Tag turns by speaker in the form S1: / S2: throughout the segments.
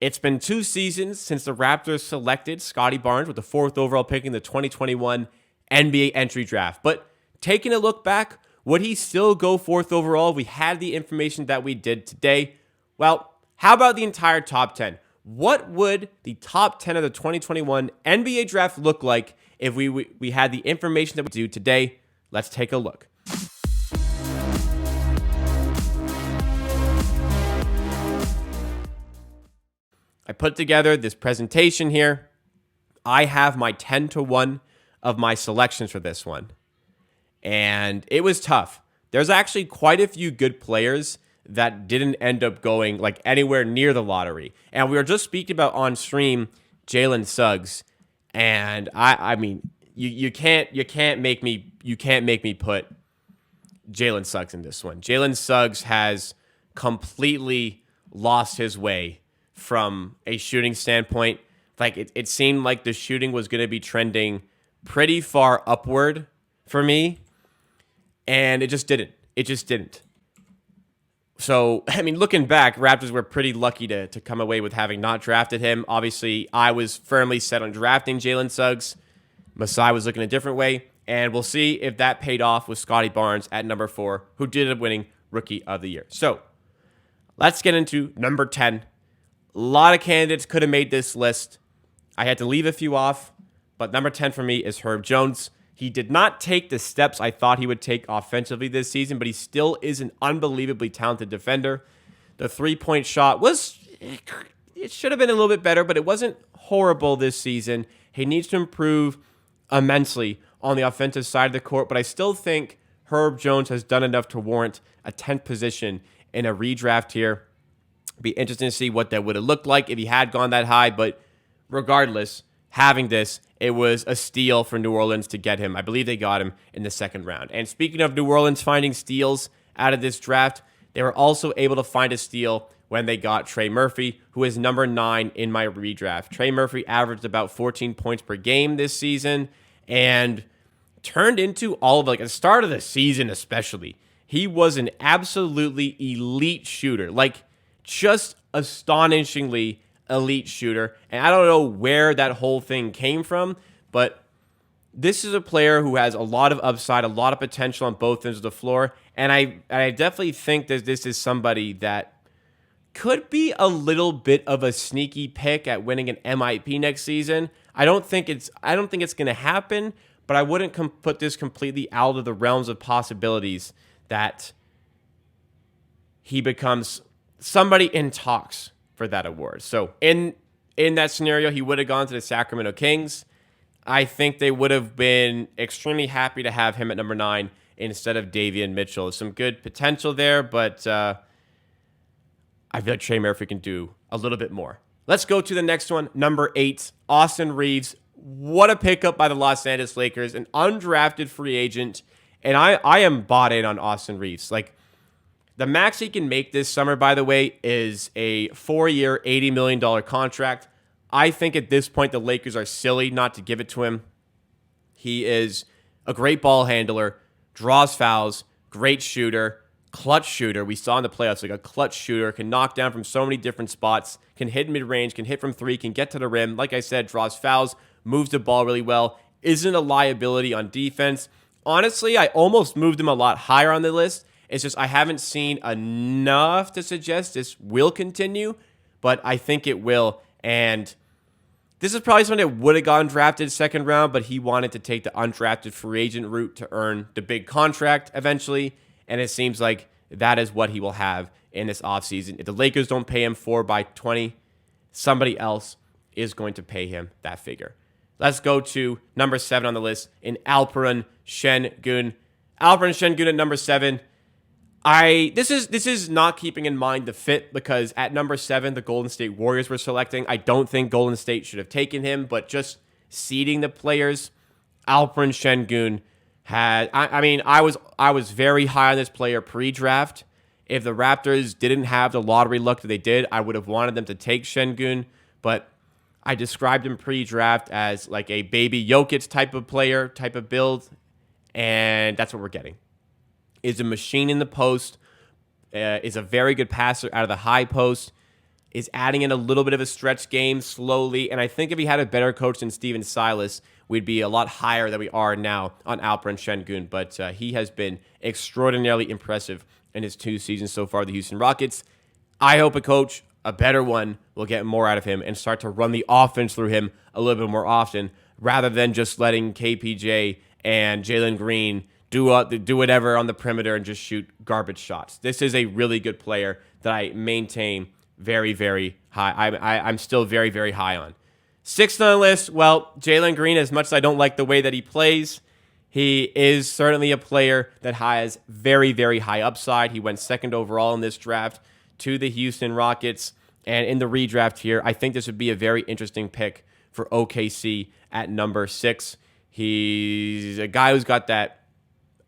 S1: It's been 2 seasons since the Raptors selected Scottie Barnes with the 4th overall pick in the 2021 NBA entry draft. But taking a look back, would he still go 4th overall if we had the information that we did today? Well, how about the entire top 10? What would the top 10 of the 2021 NBA draft look like if we had the information that we do today? Let's take a look. I put together this presentation here. I have my 10-1 of my selections for this one. And it was tough. There's actually quite a few good players that didn't end up going like anywhere near the lottery. And we were just speaking about on stream Jalen Suggs. And I mean, you can't make me put Jalen Suggs in this one. Jalen Suggs has completely lost his way from a shooting standpoint. Like it seemed like the shooting was going to be trending pretty far upward for me, and it just didn't. So, I mean, looking back, Raptors were pretty lucky to come away with having not drafted him. Obviously, I was firmly set on drafting Jalen Suggs. Masai was looking a different way, and we'll see if that paid off with Scottie Barnes at number 4, who did end up winning Rookie of the Year. So, let's get into number 10. A lot of candidates could have made this list. I had to leave a few off, but number 10 for me is Herb Jones. He did not take the steps I thought he would take offensively this season, but he still is an unbelievably talented defender. The three-point shot it should have been a little bit better, but it wasn't horrible this season. He needs to improve immensely on the offensive side of the court, but I still think Herb Jones has done enough to warrant a 10th position in a redraft here. Be interesting to see what that would have looked like if he had gone that high, but regardless, having this, it was a steal for New Orleans to get him. I believe they got him in the 2nd round. And speaking of New Orleans finding steals out of this draft, they were also able to find a steal when they got Trey Murphy, who is number 9 in my redraft. Trey Murphy averaged about 14 points per game this season and turned into all of at the start of the season especially. He was an absolutely elite shooter. Just astonishingly elite shooter. And I don't know where that whole thing came from, but this is a player who has a lot of upside, a lot of potential on both ends of the floor. And I definitely think that this is somebody that could be a little bit of a sneaky pick at winning an MIP next season. I don't think it's going to happen, but I wouldn't put this completely out of the realms of possibilities that he becomes somebody in talks for that award. So in that scenario, he would have gone to the Sacramento Kings. I think they would have been extremely happy to have him at number 9 instead of Davion Mitchell. Some good potential there, but I feel like Trey Murphy can do a little bit more. Let's go to the next one, number 8, Austin Reaves. What a pickup by the Los Angeles Lakers, an undrafted free agent, and I am bought in on Austin Reaves. The max he can make this summer, by the way, is a 4-year, $80 million contract. I think at this point the Lakers are silly not to give it to him. He is a great ball handler, draws fouls, great shooter, clutch shooter. We saw in the playoffs, a clutch shooter, can knock down from so many different spots, can hit mid-range, can hit from 3, can get to the rim. Like I said, draws fouls, moves the ball really well, isn't a liability on defense. Honestly, I almost moved him a lot higher on the list. It's just I haven't seen enough to suggest this will continue, but I think it will. And this is probably somebody that would have gone drafted 2nd round, but he wanted to take the undrafted free agent route to earn the big contract eventually. And it seems like that is what he will have in this offseason. If the Lakers don't pay him 4 by 20, somebody else is going to pay him that figure. Let's go to number 7 on the list in Alfred and Shengun. Alfred and Shengun at number 7. This is not keeping in mind the fit, because at number 7, the Golden State Warriors were selecting. I don't think Golden State should have taken him, but just seeding the players, Alfred and Shengun had. I was very high on this player pre-draft. If the Raptors didn't have the lottery luck that they did, I would have wanted them to take Shengun, but I described him pre-draft as like a baby Jokic type of player, type of build, and that's what we're getting. Is a machine in the post, is a very good passer out of the high post. is adding in a little bit of a stretch game slowly. And I think if he had a better coach than Steven Silas, we'd be a lot higher than we are now on Alfred and Shengun. But he has been extraordinarily impressive in his 2 seasons so far with the Houston Rockets. I hope a coach, a better one, will get more out of him and start to run the offense through him a little bit more often rather than just letting KPJ and Jalen Green do whatever on the perimeter and just shoot garbage shots. This is a really good player that I maintain very, very high. I'm still very, very high on. 6th on the list, well, Jalen Green, as much as I don't like the way that he plays, he is certainly a player that has very, very high upside. He went 2nd overall in this draft to the Houston Rockets. And in the redraft here, I think this would be a very interesting pick for OKC at number 6. He's a guy who's got that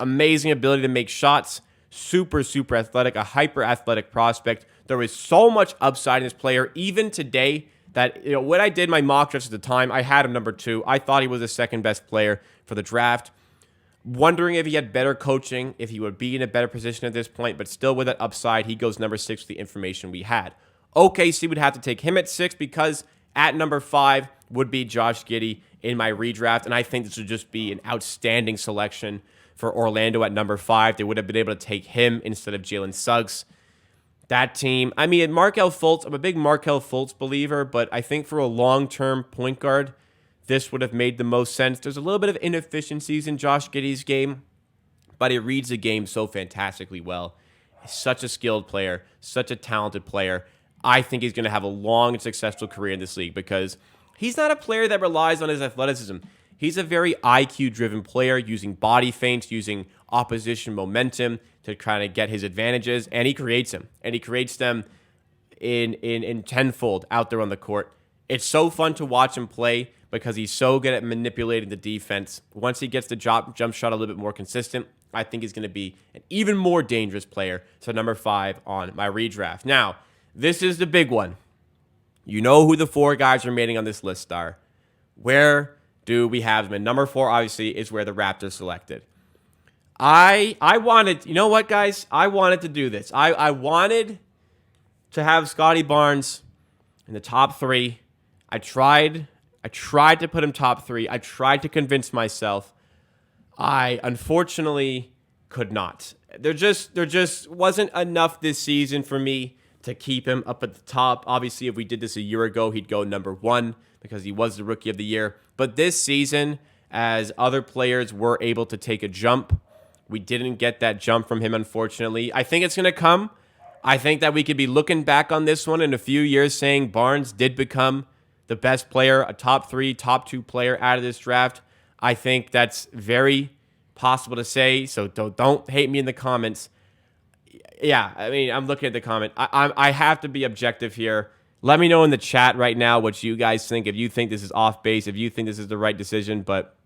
S1: amazing ability to make shots, super, super athletic, a hyper athletic prospect. There is so much upside in this player, even today, that when I did my mock drafts at the time, I had him number 2. I thought he was the 2nd best player for the draft. Wondering if he had better coaching, if he would be in a better position at this point, but still with that upside, he goes number 6 with the information we had. OKC would have to take him at 6 because at number 5 would be Josh Giddey in my redraft, and I think this would just be an outstanding selection for Orlando at number 5. They would have been able to take him instead of Jalen Suggs. That team, I mean, Markelle Fultz, I'm a big Markelle Fultz believer, but I think for a long-term point guard, this would have made the most sense. There's a little bit of inefficiencies in Josh Giddey's game, but he reads the game so fantastically well. He's such a skilled player, such a talented player. I think he's going to have a long and successful career in this league because he's not a player that relies on his athleticism. He's a very IQ-driven player using body feints, using opposition momentum to kind of get his advantages, and he creates them. And he creates them in tenfold out there on the court. It's so fun to watch him play because he's so good at manipulating the defense. Once he gets the jump shot a little bit more consistent, I think he's going to be an even more dangerous player. So number 5 on my redraft. Now, this is the big one. You know who the 4 guys remaining on this list are. Where do we have them? And number 4, obviously, is where the Raptors selected. I wanted, you know what, guys? I wanted to do this. I wanted to have Scottie Barnes in the top 3. I tried to put him top 3. I tried to convince myself. I unfortunately could not. There just wasn't enough this season for me to keep him up at the top. Obviously, if we did this a year ago, he'd go number 1 because he was the Rookie of the Year. But this season, as other players were able to take a jump, we didn't get that jump from him, unfortunately. I think it's going to come. I think that we could be looking back on this one in a few years saying Barnes did become the best player, a top 3, top 2 player out of this draft. I think that's very possible to say, so don't hate me in the comments. Yeah, I mean, I'm looking at the comment. I have to be objective here. Let me know in the chat right now what you guys think, if you think this is off base, if you think this is the right decision. But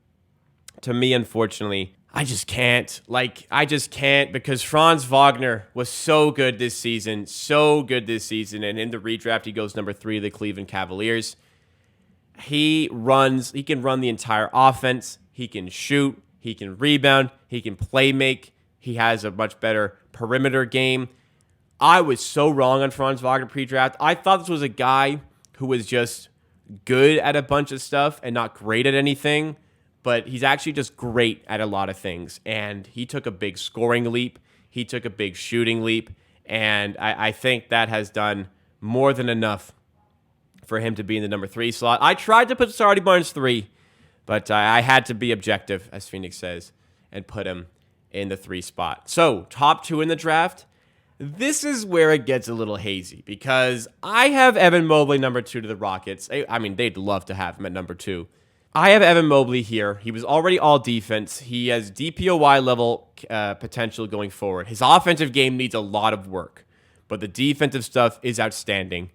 S1: to me, unfortunately, I just can't. Because Franz Wagner was so good this season. And in the redraft, he goes number 3 to the Cleveland Cavaliers. He can run the entire offense. He can shoot. He can rebound. He can play make. He has a much better perimeter game. I was so wrong on Franz Wagner pre-draft. I thought this was a guy who was just good at a bunch of stuff and not great at anything, but he's actually just great at a lot of things. And he took a big scoring leap. He took a big shooting leap. And I think that has done more than enough for him to be in the number 3 slot. I tried to put Scottie Barnes 3, but I had to be objective, as Phoenix says, and put him in the 3 spot. So, top 2 in the draft. This is where it gets a little hazy because I have Evan Mobley number 2 to the Rockets. I mean, they'd love to have him at number 2. I have Evan Mobley here. He was already all defense. He has DPOY level potential going forward. His offensive game needs a lot of work, but the defensive stuff is outstanding.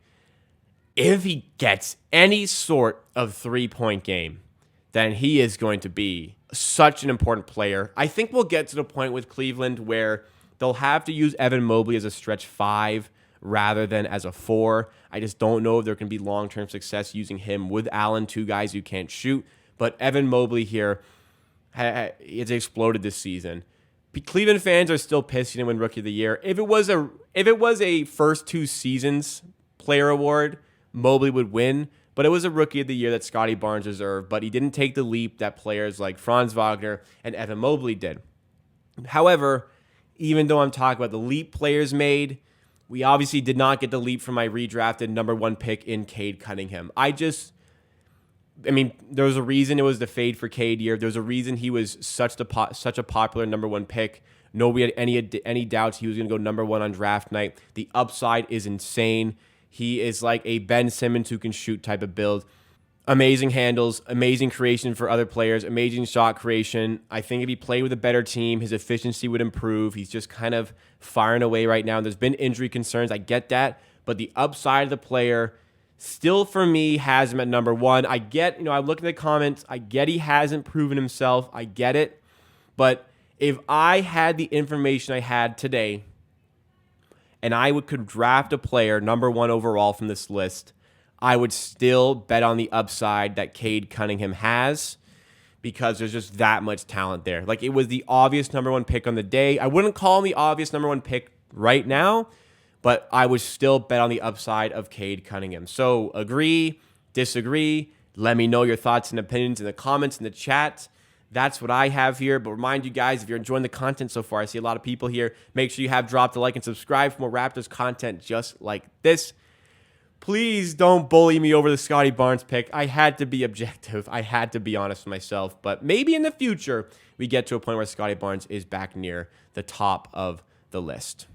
S1: If he gets any sort of 3-point game, then he is going to be such an important player. I think we'll get to the point with Cleveland where they'll have to use Evan Mobley as a stretch 5 rather than as a 4. I just don't know if there can be long-term success using him with Allen, 2 guys who can't shoot. But Evan Mobley here has exploded this season. Cleveland fans are still pissed he didn't win Rookie of the Year. If it was a first 2 seasons player award, Mobley would win. But it was a Rookie of the Year that Scottie Barnes deserved. But he didn't take the leap that players like Franz Wagner and Evan Mobley did. However, even though I'm talking about the leap players made, we obviously did not get the leap from my redrafted number 1 pick in Cade Cunningham. There was a reason it was the fade for Cade year. There's a reason he was such a popular number 1 pick. Nobody had any doubts he was going to go number 1 on draft night. The upside is insane. He is like a Ben Simmons who can shoot type of build. Amazing handles, amazing creation for other players, amazing shot creation. I think if he played with a better team, his efficiency would improve. He's just kind of firing away right now. There's been injury concerns. I get that. But the upside of the player still, for me, has him at number 1. I get, I look at the comments. I get he hasn't proven himself. I get it. But if I had the information I had today and I could draft a player number 1 overall from this list, I would still bet on the upside that Cade Cunningham has because there's just that much talent there. Like, it was the obvious number 1 pick on the day. I wouldn't call him the obvious number 1 pick right now, but I would still bet on the upside of Cade Cunningham. So agree, disagree, let me know your thoughts and opinions in the comments, in the chat. That's what I have here. But remind you guys, if you're enjoying the content so far, I see a lot of people here. Make sure you have dropped a like and subscribe for more Raptors content just like this. Please don't bully me over the Scottie Barnes pick. I had to be objective. I had to be honest with myself. But maybe in the future, we get to a point where Scottie Barnes is back near the top of the list.